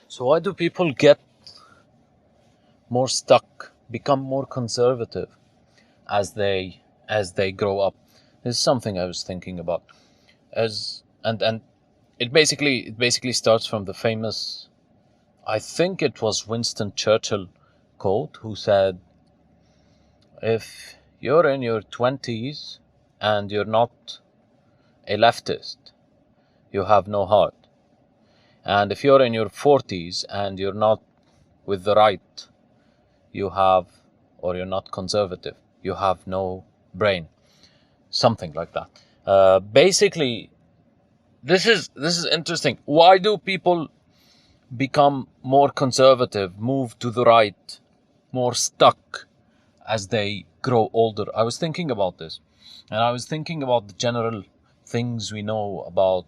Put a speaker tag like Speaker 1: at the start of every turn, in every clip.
Speaker 1: So why do people get more stuck, become more conservative as they grow up? This is something I was thinking about. And it basically starts from the famous, I think it was Winston Churchill quote, who said, if you're in your 20s and you're not a leftist, you have no heart. And if you're in your 40s and you're not with the right, or you're not conservative, you have no brain. Something like that. Basically, this is interesting. Why do people become more conservative, move to the right, more stuck as they grow older? I was thinking about this, and I was thinking about the general things we know about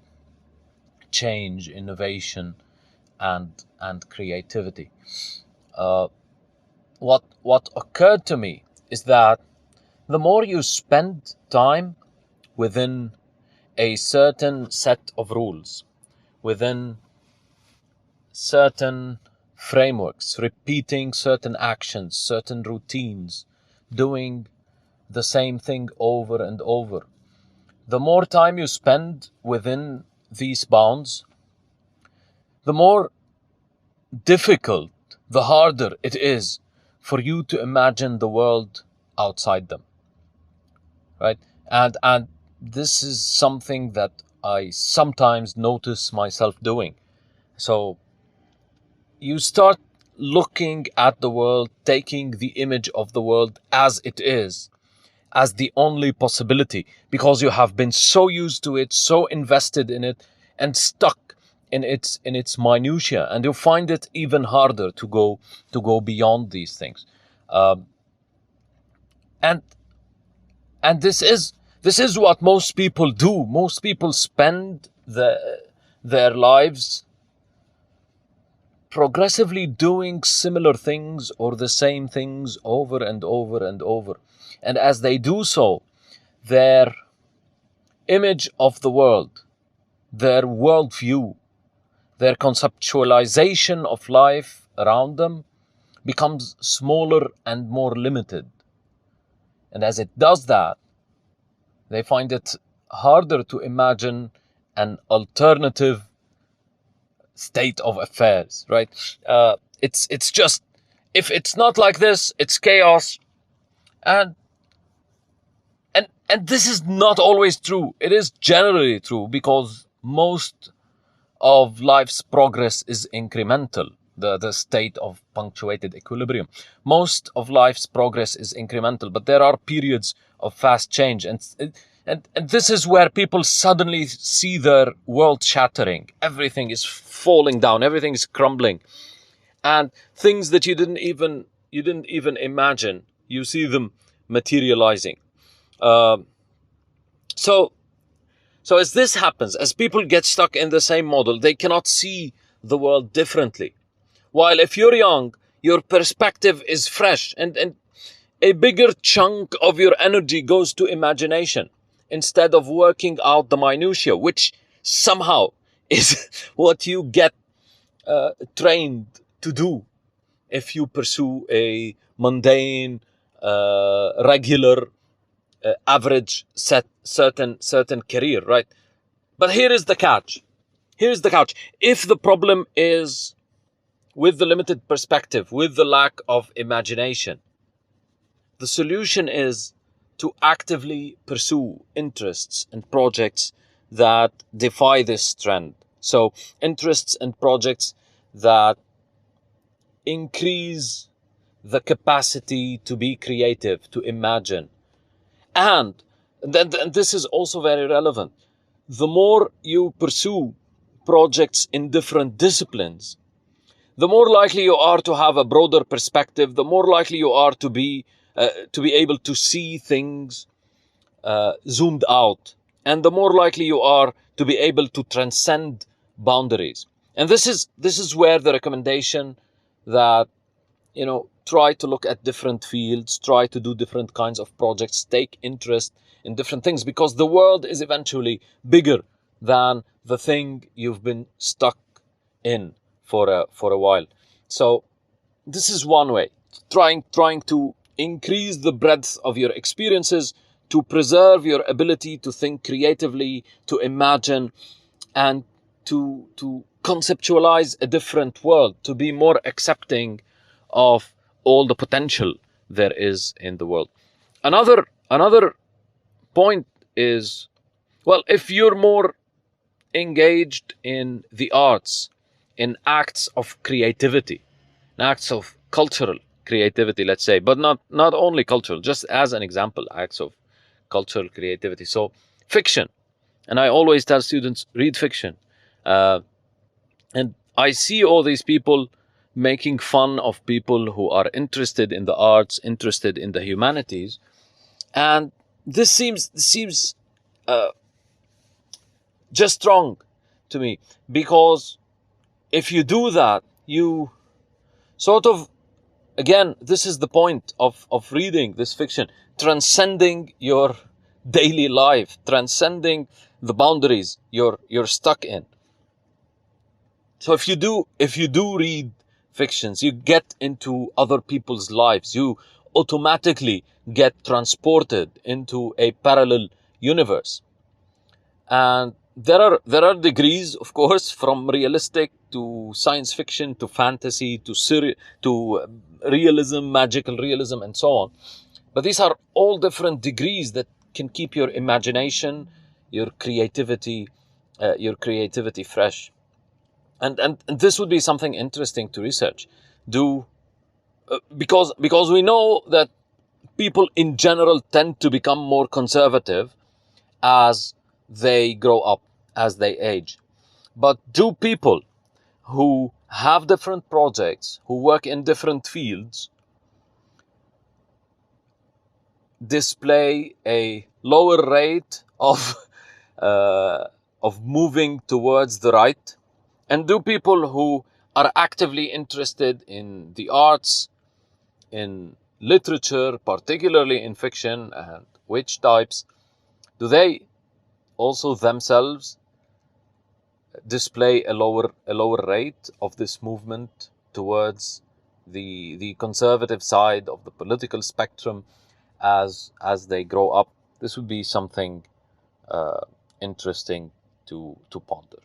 Speaker 1: change, innovation, and creativity. What occurred to me is that the more you spend time within a certain set of rules, within certain frameworks, repeating certain actions, certain routines, doing the same thing over and over, the more time you spend within these bounds, the more difficult, the harder it is for you to imagine the world outside them, right? And this is something that I sometimes notice myself doing. So you start looking at the world, taking the image of the world as it is, as the only possibility, because you have been so used to it, so invested in it, and stuck in its minutia, and you find it even harder to go beyond these things. And this is what most people do. Most people spend their lives progressively doing similar things or the same things over and over and over. And as they do so, their image of the world, their worldview, their conceptualization of life around them becomes smaller and more limited. And as it does that, they find it harder to imagine an alternative state of affairs, right? It's just, if it's not like this, it's chaos. And this is not always true. It is generally true, because most of life's progress is incremental, the state of punctuated equilibrium. Most of life's progress is incremental, but there are periods of fast change, and this is where people suddenly see their world shattering. Everything is falling down, everything is crumbling, and things that you didn't even imagine, you see them materializing. So as this happens, as people get stuck in the same model, they cannot see the world differently. While if you're young, your perspective is fresh, and a bigger chunk of your energy goes to imagination instead of working out the minutiae, which somehow is what you get trained to do if you pursue a mundane, regular, average certain career, right? But here is the catch. If the problem is with the limited perspective, with the lack of imagination, the solution is to actively pursue interests and projects that defy this trend. So interests and projects that increase the capacity to be creative, to imagine. And this is also very relevant. The more you pursue projects in different disciplines, the more likely you are to have a broader perspective, the more likely you are to be able to see things zoomed out, and the more likely you are to be able to transcend boundaries. And this is where the recommendation that, try to look at different fields, try to do different kinds of projects, take interest in different things, because the world is eventually bigger than the thing you've been stuck in for a while. So this is one way, trying to increase the breadth of your experiences, to preserve your ability to think creatively, to imagine, and to conceptualize a different world, to be more accepting of all the potential there is in the world. Another point is, well, if you're more engaged in the arts, in acts of creativity, acts of cultural creativity, let's say, but not only cultural, just as an example, acts of cultural creativity. So fiction, and I always tell students, read fiction. uh, and I see all these people making fun of people who are interested in the arts, interested in the humanities, and this seems uh, just wrong to me, because if you do that, you sort of, again, this is the point of reading this fiction, transcending your daily life, transcending the boundaries you're stuck in. So if you do read fictions, you get into other people's lives, you automatically get transported into a parallel universe. And there are degrees, of course, from realistic to science fiction to fantasy to realism, magical realism, and so on. But these are all different degrees that can keep your imagination, your creativity fresh. And this would be something interesting to research. Do Because we know that people in general tend to become more conservative as they grow up, as they age. But do people who have different projects, who work in different fields, display a lower rate uh, of moving towards the right? And do people who are actively interested in the arts, in literature, particularly in fiction and which types, do they also themselves display a lower rate of this movement towards the conservative side of the political spectrum as they grow up? This would be something uh, interesting to ponder.